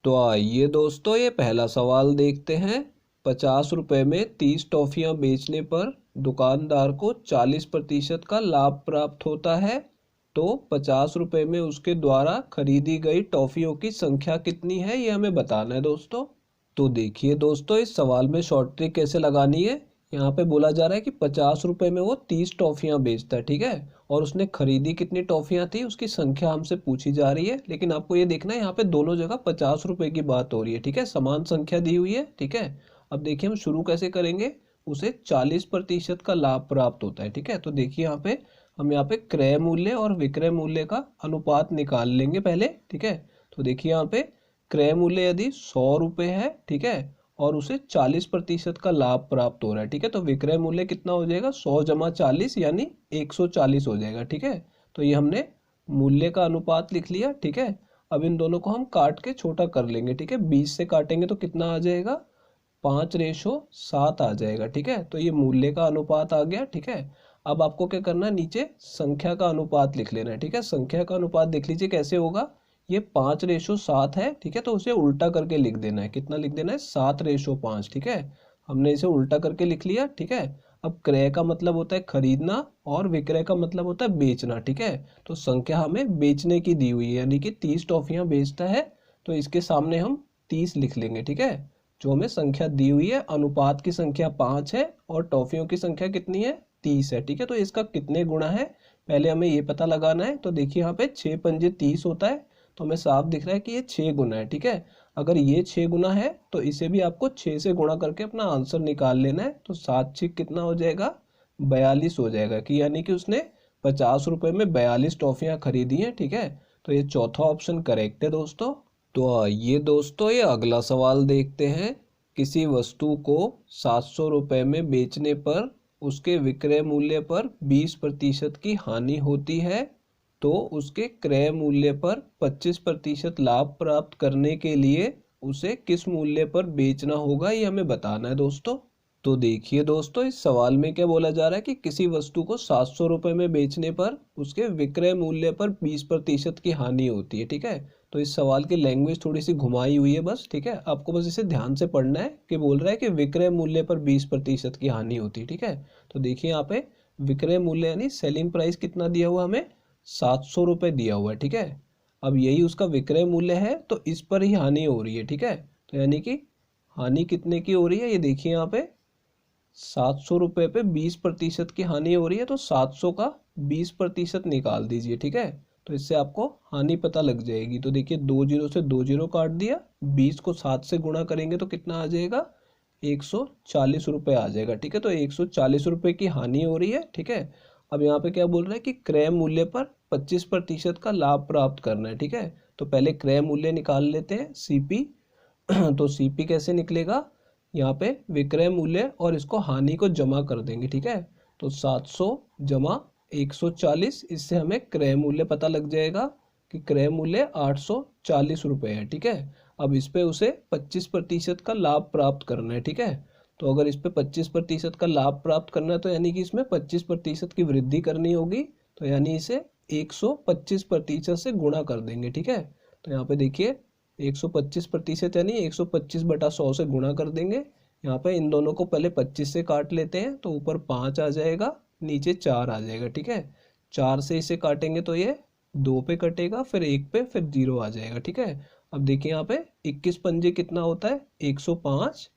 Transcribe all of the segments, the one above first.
तो आइए दोस्तों, ये पहला सवाल देखते हैं। 50 रुपए में 30 टॉफियां बेचने पर दुकानदार को 40% का लाभ प्राप्त होता है। तो 50 रुपए में उसके द्वारा खरीदी गई टॉफियों की संख्या कितनी है, ये हमें बताना है दोस्तों। तो देखिए दोस्तों, इस सवाल में शॉर्ट ट्रिक कैसे लगानी है। यहाँ पे बोला जा रहा है कि 50 रुपए में वो 30 टॉफियां बेचता है, ठीक है। और उसने खरीदी कितनी टॉफियां थी, उसकी संख्या हमसे पूछी जा रही है। लेकिन आपको ये देखना है, यहाँ पे दोनों जगह 50 रुपए की बात हो रही है, ठीक है। समान संख्या दी हुई है, ठीक है। अब देखिए हम शुरू कैसे करेंगे। उसे 40% का लाभ प्राप्त होता है, ठीक है। तो देखिए यहाँ पे हम यहाँ पे क्रय मूल्य और विक्रय मूल्य का अनुपात निकाल लेंगे पहले, ठीक है। तो देखिए यहाँ पे क्रय मूल्य यदि 100 रुपये है, ठीक है, और उसे 40% का लाभ प्राप्त हो रहा है, ठीक है। तो विक्रय मूल्य कितना हो जाएगा, 100 जमा 40 यानी 140 हो जाएगा, ठीक है। तो ये हमने मूल्य का अनुपात लिख लिया, ठीक है। अब इन दोनों को हम काट के छोटा कर लेंगे, ठीक है। 20 से काटेंगे तो कितना आ जाएगा, 5:7 आ जाएगा, ठीक है। तो ये मूल्य का अनुपात आ गया, ठीक है। अब आपको क्या करना है, नीचे संख्या का अनुपात लिख लेना है, ठीक है। संख्या का अनुपात देख लीजिए कैसे होगा। ये 5:7 है, ठीक है। तो उसे उल्टा करके लिख देना है। कितना लिख देना है, 7:5, ठीक है। हमने इसे उल्टा करके लिख लिया, ठीक है। अब क्रय का मतलब होता है खरीदना और विक्रय का मतलब होता है बेचना, ठीक है। तो संख्या हमें बेचने की दी हुई है, यानी कि 30 टॉफियां बेचता है। तो इसके सामने हम 30 लिख लेंगे, ठीक है। जो हमें संख्या दी हुई है, अनुपात की संख्या 5 है और टॉफियों की संख्या कितनी है, 30 है, ठीक है। तो इसका कितने गुना है, पहले हमें ये पता लगाना है। तो देखिए यहाँ पे 6×5 = 30 होता है। तो हमें साफ दिख रहा है कि ये 6 गुना है, ठीक है। अगर ये 6 गुना है तो इसे भी आपको 6 से गुणा करके अपना आंसर निकाल लेना है। तो 7×6 कितना हो जाएगा, 42 हो जाएगा। कि यानी कि उसने 50 रुपए में 42 टॉफियां खरीदी हैं, ठीक है। तो ये चौथा ऑप्शन करेक्ट है दोस्तों। तो आइए दोस्तों, ये अगला सवाल देखते हैं। किसी वस्तु को 700 रुपए में बेचने पर उसके विक्रय मूल्य पर 20% की हानि होती है। तो उसके क्रय मूल्य पर 25% लाभ प्राप्त करने के लिए उसे किस मूल्य पर बेचना होगा, ये हमें बताना है दोस्तों। तो देखिए दोस्तों, इस सवाल में क्या बोला जा रहा है कि किसी वस्तु को 700 रुपए में बेचने पर उसके विक्रय मूल्य पर 20% की हानि होती है, ठीक है। तो इस सवाल की लैंग्वेज थोड़ी सी घुमाई हुई है बस, ठीक है। आपको बस इसे ध्यान से पढ़ना है कि बोल रहा है कि विक्रय मूल्य पर 20% की हानि होती है, ठीक है। तो देखिए यहाँ पे विक्रय मूल्य यानी सेलिंग प्राइस कितना दिया हुआ हमें, 700 रुपये दिया हुआ है, ठीक है। अब यही उसका विक्रय मूल्य है, तो इस पर ही हानि हो रही है, ठीक है। तो यानी कि हानि कितने की हो रही है, ये देखिए यहाँ पे 700 रुपये पे 20% की हानि हो रही है। तो 700 का 20% निकाल दीजिए, ठीक है। तो इससे आपको हानि पता लग जाएगी। तो देखिए 2 जीरो से 2 जीरो काट दिया, 20 को 7 से गुणा करेंगे तो कितना आ जाएगा, 140 रुपये आ जाएगा, ठीक है। तो 140 रुपये की हानि हो रही है, ठीक है। अब यहाँ पे क्या बोल रहा है कि क्रय मूल्य पर 25% का लाभ प्राप्त करना है, ठीक है। तो पहले क्रय मूल्य निकाल लेते हैं, सीपी। तो सीपी कैसे निकलेगा, यहाँ पे विक्रय मूल्य और इसको हानि को जमा कर देंगे, ठीक है। तो 700 जमा 140, इससे हमें क्रय मूल्य पता लग जाएगा कि क्रय मूल्य 840 रुपये है, ठीक है। अब इस पे उसे 25% का लाभ प्राप्त करना है, ठीक है। तो अगर इस पे 25% का लाभ प्राप्त करना है तो यानी कि इसमें 25% की वृद्धि करनी होगी। तो यानी इसे 125% से गुणा कर देंगे, ठीक है। तो यहाँ पे देखिए 125% यानी 125/100 से गुणा कर देंगे। यहाँ पे इन दोनों को पहले 25 से काट लेते हैं, तो ऊपर 5 आ जाएगा, नीचे 4 आ जाएगा, ठीक है। 4 से इसे काटेंगे तो ये 2 पे कटेगा, फिर 1 पे, फिर 0 आ जाएगा, ठीक है। अब देखिए यहाँ पे 21 पंजे कितना होता है, 105।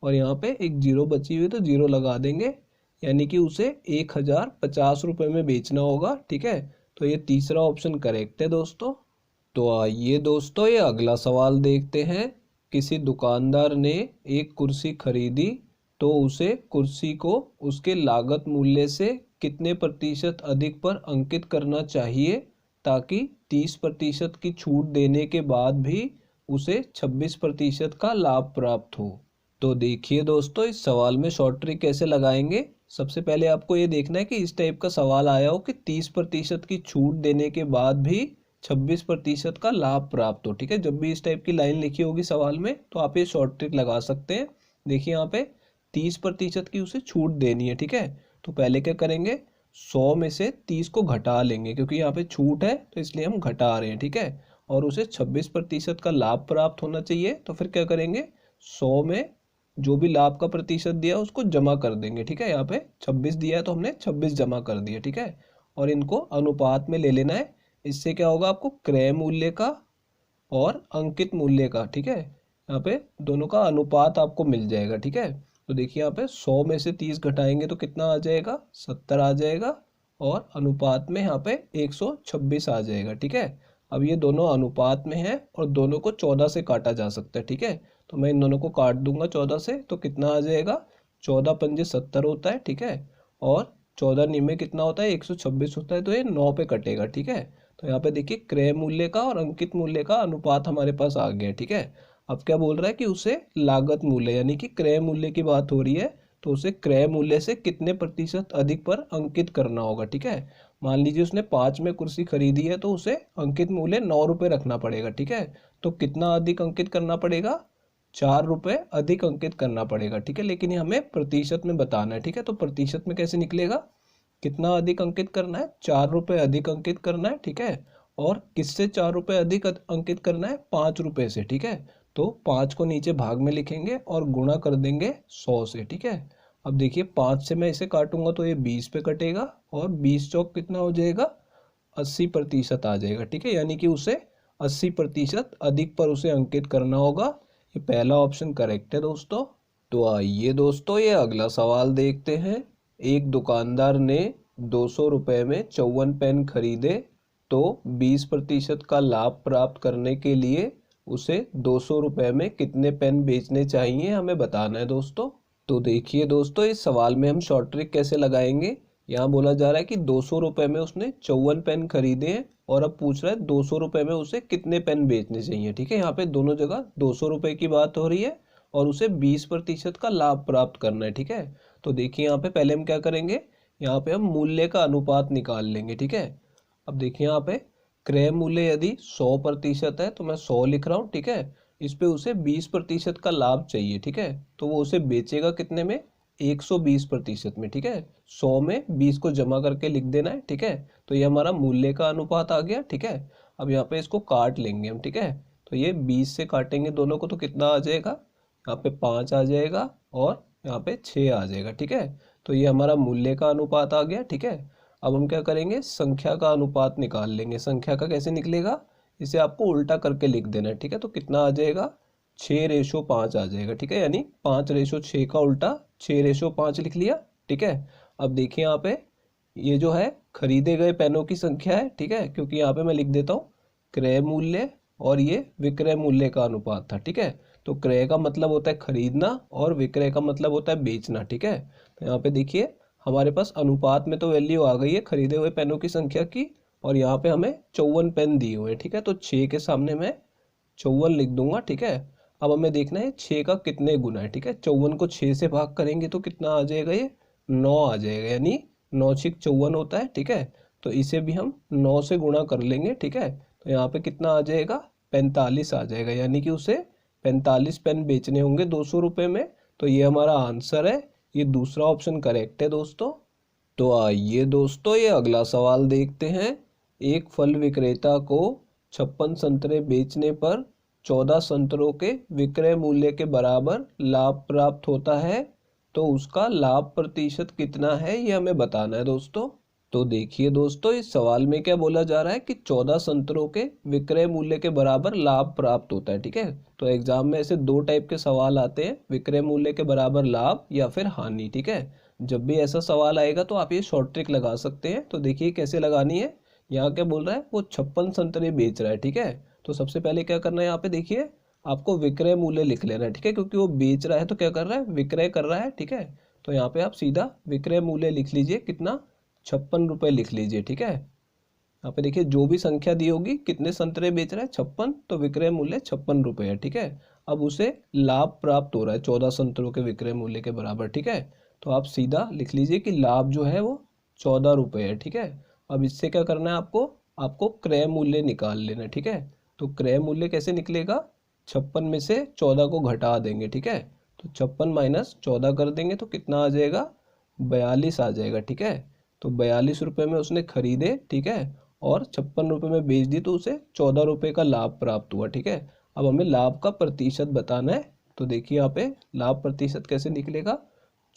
और यहाँ पे एक 0 बची हुई तो 0 लगा देंगे, यानी कि उसे 1050 रुपये में बेचना होगा, ठीक है। तो ये तीसरा ऑप्शन करेक्ट है दोस्तों। तो आइए दोस्तों, ये अगला सवाल देखते हैं। किसी दुकानदार ने एक कुर्सी खरीदी, तो उसे कुर्सी को उसके लागत मूल्य से कितने प्रतिशत अधिक पर अंकित करना चाहिए, ताकि 30% की छूट देने के बाद भी उसे 26% का लाभ प्राप्त हो। तो देखिए दोस्तों, इस सवाल में शॉर्ट ट्रिक कैसे लगाएंगे। सबसे पहले आपको ये देखना है कि इस टाइप का सवाल आया हो कि 30% की छूट देने के बाद भी 26% का लाभ प्राप्त हो, ठीक है। जब भी इस टाइप की लाइन लिखी होगी सवाल में तो आप ये शॉर्ट ट्रिक लगा सकते हैं। देखिए यहाँ पे 30% की उसे छूट देनी है, ठीक है। तो पहले क्या करेंगे, 100 में से 30 को घटा लेंगे, क्योंकि यहाँ पे छूट है तो इसलिए हम घटा रहे हैं, ठीक है। और उसे 26% का लाभ प्राप्त होना चाहिए, तो फिर क्या करेंगे, 100 में जो भी लाभ का प्रतिशत दिया उसको जमा कर देंगे। ठीक है, यहाँ पे 26 दिया है तो हमने 26 जमा कर दिया। ठीक है, और इनको अनुपात में ले लेना है। इससे क्या होगा, आपको क्रय मूल्य का और अंकित मूल्य का, ठीक है, यहाँ पे दोनों का अनुपात आपको मिल जाएगा। ठीक है, तो देखिए यहाँ पे 100 में से 30 घटाएंगे तो कितना आ जाएगा, 70 आ जाएगा, और अनुपात में यहाँ पे 126 आ जाएगा। ठीक है, अब ये दोनों अनुपात में है और दोनों को 14 से काटा जा सकता है। ठीक है, तो मैं इन दोनों को काट दूंगा 14 से, तो कितना आ जाएगा, 14 पंजे 70 होता है। ठीक है, और 14 निमे कितना होता है, 126 होता है, तो ये 9 पे कटेगा। ठीक है, तो यहाँ पे देखिए क्रय मूल्य का और अंकित मूल्य का अनुपात हमारे पास आ गया। ठीक है, अब क्या बोल रहा है कि उसे लागत मूल्य यानी कि क्रय मूल्य की बात हो रही है, तो उसे क्रय मूल्य से कितने प्रतिशत अधिक पर अंकित करना होगा। ठीक है, मान लीजिए उसने 5 में कुर्सी खरीदी है तो उसे अंकित मूल्य 9 रुपये रखना पड़ेगा। ठीक है, तो कितना अधिक अंकित करना पड़ेगा, 4 रुपये अधिक अंकित करना पड़ेगा। ठीक है, लेकिन ये हमें प्रतिशत में बताना है। ठीक है, तो प्रतिशत में कैसे निकलेगा, कितना अधिक अंकित करना है, 4 रुपये अधिक अंकित करना है। ठीक है, और किससे 4 रुपये अधिक अंकित करना है, 5 रुपये से। ठीक है, तो 5 को नीचे भाग में लिखेंगे और गुणा कर देंगे 100 से। ठीक है, अब देखिए 5 से मैं इसे काटूंगा तो ये 20 पे कटेगा, और 20 चौक कितना हो जाएगा, 80% आ जाएगा। ठीक है, यानी कि उसे 80% अधिक पर उसे अंकित करना होगा। ये पहला ऑप्शन करेक्ट है दोस्तों। तो आइए दोस्तों ये अगला सवाल देखते हैं। एक दुकानदार ने 200 रुपये में 54 पेन खरीदे, तो 20% का लाभ प्राप्त करने के लिए उसे 200 रुपये में कितने पेन बेचने चाहिए, हमें बताना है दोस्तों। तो देखिए दोस्तों, इस सवाल में हम शॉर्ट ट्रिक कैसे लगाएंगे। यहाँ बोला जा रहा है कि 200 रुपये में उसने 54 पेन खरीदे हैं, और अब पूछ रहा है 200 रुपये में उसे कितने पेन बेचने चाहिए। ठीक है, यहाँ पे दोनों जगह 200 रुपये की बात हो रही है और उसे 20% का लाभ प्राप्त करना है। ठीक है, तो देखिए यहाँ पे पहले हम क्या करेंगे, यहाँ पे हम मूल्य का अनुपात निकाल लेंगे। ठीक है, अब देखिए यहाँ पे क्रय मूल्य यदि 100% है तो मैं 100 लिख रहा हूँ। ठीक है, इस पे उसे 20% का लाभ चाहिए। ठीक है, तो वो उसे बेचेगा कितने में, 120% में। ठीक है, 100 में 20 को जमा करके लिख देना है। ठीक है, तो ये हमारा मूल्य का अनुपात आ गया। ठीक है, अब यहाँ पे इसको काट लेंगे हम। ठीक है, तो ये 20 से काटेंगे दोनों को तो कितना आ जाएगा, यहाँ पे 5 आ जाएगा और यहाँ पे 6 आ जाएगा। ठीक है, तो ये हमारा मूल्य का अनुपात आ गया। ठीक है, अब हम क्या करेंगे, संख्या का अनुपात निकाल लेंगे। संख्या का कैसे निकलेगा, इसे आपको उल्टा करके लिख देना है। ठीक है, तो कितना आ जाएगा, 6:5 आ जाएगा। ठीक है, यानी 5:6 का उल्टा 6:5 लिख लिया। ठीक है, अब देखिए यहाँ पे ये जो है खरीदे गए पेनों की संख्या है। ठीक है, क्योंकि यहाँ पे मैं लिख देता हूँ क्रय मूल्य और ये विक्रय मूल्य का अनुपात था। ठीक है, तो क्रय का मतलब होता है खरीदना और विक्रय का मतलब होता है बेचना। ठीक है, तो यहाँ पे देखिए हमारे पास अनुपात में तो वैल्यू आ गई है खरीदे हुए पेनों की संख्या की, और यहाँ पे हमें 54 पेन दिए हुए हैं। ठीक है, तो 6 के सामने मैं 54 लिख दूंगा। ठीक है, अब हमें देखना है 6 का कितने गुना है। ठीक है, 54 को 6 से भाग करेंगे तो कितना आ जाएगा, ये 9 आ जाएगा, यानी 9×6 = 54 होता है। ठीक है, तो इसे भी हम 9 से गुणा कर लेंगे। ठीक है, तो यहाँ पे कितना आ जाएगा, 45 आ जाएगा, यानी कि उसे 45 पेन बेचने होंगे 200 रुपये में। तो ये हमारा आंसर है, ये दूसरा ऑप्शन करेक्ट है दोस्तों। तो आइए दोस्तों ये अगला सवाल देखते हैं। एक फल विक्रेता को 56 संतरे बेचने पर 14 संतरों के विक्रय मूल्य के बराबर लाभ प्राप्त होता है, तो उसका लाभ प्रतिशत कितना है, ये हमें बताना है दोस्तों। तो देखिए दोस्तों, इस सवाल में क्या बोला जा रहा है कि 14 संतरों के विक्रय मूल्य के बराबर लाभ प्राप्त होता है। ठीक है, तो एग्जाम में ऐसे 2 टाइप के सवाल आते हैं, विक्रय मूल्य के बराबर लाभ या फिर हानि। ठीक है, जब भी ऐसा सवाल आएगा तो आप ये शॉर्ट ट्रिक लगा सकते हैं। तो देखिए कैसे लगानी है। यहाँ क्या बोल रहा है, वो 56 संतरे बेच रहा है। ठीक है, तो सबसे पहले क्या करना है, यहाँ पे देखिए आपको विक्रय मूल्य लिख लेना है। ठीक है, क्योंकि वो बेच रहा है तो क्या कर रहा है, विक्रय कर रहा है। ठीक है, तो यहाँ पे आप सीधा विक्रय मूल्य लिख लीजिए, कितना, 56 रुपये लिख लीजिए। ठीक है, यहाँ पे देखिए जो भी संख्या दी होगी, कितने संतरे बेच रहा है, 56, तो विक्रय मूल्य 56 रुपये है। ठीक है, अब उसे लाभ प्राप्त हो रहा है 14 संतरों के विक्रय मूल्य के बराबर। ठीक है, तो आप सीधा लिख लीजिए कि लाभ जो है वो 14 रुपये है। ठीक है, अब इससे क्या करना है आपको, आपको क्रय मूल्य निकाल लेना है। ठीक है, तो क्रय मूल्य कैसे निकलेगा, 56 में से 14 को घटा देंगे। ठीक है, तो 56 - 14 कर देंगे तो कितना आ जाएगा, 42 आ जाएगा। ठीक है, तो 42 रुपये में उसने खरीदे। ठीक है, और 56 रुपये में बेच दी तो उसे 14 रुपये का लाभ प्राप्त हुआ। ठीक है, अब हमें लाभ का प्रतिशत बताना है। तो देखिए यहाँ पे लाभ प्रतिशत कैसे निकलेगा,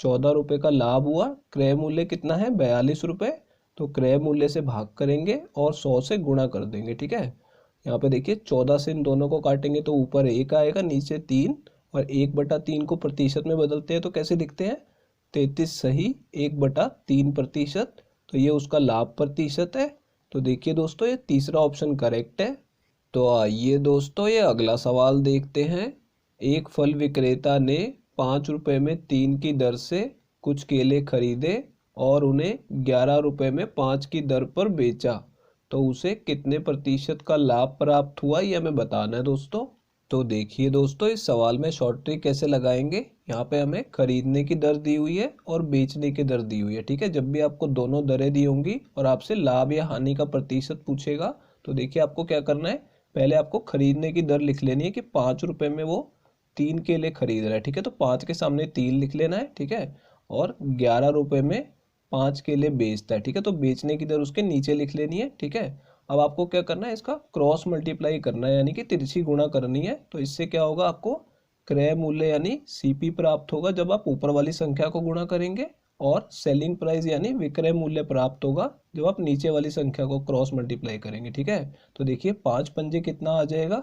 14 रुपये का लाभ हुआ, क्रय मूल्य कितना है 42 रुपये, तो क्रय मूल्य से भाग करेंगे और 100 से गुणा कर देंगे। ठीक है, यहाँ पे देखिए 14 से इन दोनों को काटेंगे तो ऊपर 1 आएगा, नीचे 3, और 1/3 को प्रतिशत में बदलते हैं तो कैसे लिखते हैं 33 सही 1/3%। तो ये उसका लाभ प्रतिशत है। तो देखिए दोस्तों ये तीसरा ऑप्शन करेक्ट है। तो आइए दोस्तों ये अगला सवाल देखते हैं। एक फल विक्रेता ने 5 रुपये में 3 की दर से कुछ केले खरीदे और उन्हें 11 रुपये में 5 की दर पर बेचा, तो उसे कितने प्रतिशत का लाभ प्राप्त हुआ ये हमें बताना है दोस्तों। तो देखिए दोस्तों इस सवाल में शॉर्ट ट्रिक कैसे लगाएंगे। यहाँ पे हमें खरीदने की दर दी हुई है और बेचने की दर दी हुई है। ठीक है, जब भी आपको दोनों दरें दी होंगी और आपसे लाभ या हानि का प्रतिशत पूछेगा तो देखिए आपको क्या करना है, पहले आपको खरीदने की दर लिख लेनी है कि 5 रुपये में वो 3 केले खरीद रहा है। ठीक है, तो 5 के सामने 3 लिख लेना है। ठीक है, और 11 रुपये में 5 केले बेचता है। ठीक है, तो बेचने की दर उसके नीचे लिख लेनी है। ठीक है, अब आपको क्या करना है, इसका क्रॉस मल्टीप्लाई करना है, यानी कि तिरछी गुणा करनी है। तो इससे क्या होगा, आपको क्रय मूल्य यानी सीपी प्राप्त होगा जब आप ऊपर वाली संख्या को गुणा करेंगे, और सेलिंग प्राइस यानी विक्रय मूल्य प्राप्त होगा जब आप नीचे वाली संख्या को क्रॉस मल्टीप्लाई करेंगे। ठीक है, तो देखिए 5 पंजे कितना आ जाएगा,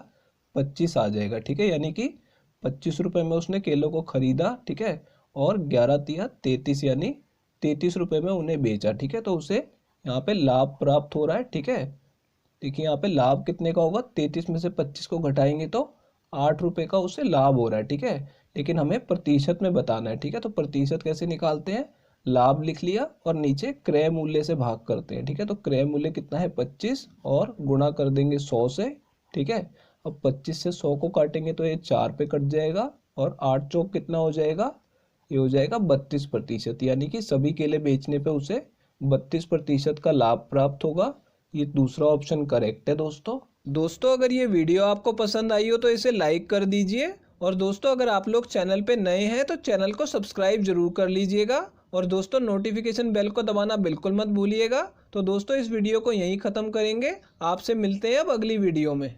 25 आ जाएगा। ठीक है, यानी कि 25 रुपये में उसने केलों को खरीदा। ठीक है, और 11 तिया 33 यानी 33 रुपये में उन्हें बेचा। ठीक है, तो उसे यहाँ पे लाभ प्राप्त हो रहा है। ठीक है, देखिए यहाँ पे लाभ कितने का होगा, 33 में से 25 को घटाएंगे तो 8 रुपये का उसे लाभ हो रहा है। ठीक है, लेकिन हमें प्रतिशत में बताना है। ठीक है, तो प्रतिशत कैसे निकालते हैं, लाभ लिख लिया और नीचे क्रय मूल्य से भाग करते हैं। ठीक है, तो क्रय मूल्य कितना है 25 और गुणा कर देंगे 100 से। ठीक है, अब 25 से 100 को काटेंगे तो ये 4 पे कट जाएगा, और 8 चौक कितना हो जाएगा, ये हो जाएगा 32%, यानी कि सभी केले बेचने पे उसे 32% का लाभ प्राप्त होगा। ये दूसरा ऑप्शन करेक्ट है दोस्तों अगर ये वीडियो आपको पसंद आई हो तो इसे लाइक कर दीजिए, और दोस्तों अगर आप लोग चैनल पे नए हैं तो चैनल को सब्सक्राइब जरूर कर लीजिएगा, और दोस्तों नोटिफिकेशन बेल को दबाना बिल्कुल मत भूलिएगा। तो दोस्तों इस वीडियो को यहीं ख़त्म करेंगे, आपसे मिलते हैं अब अगली वीडियो में।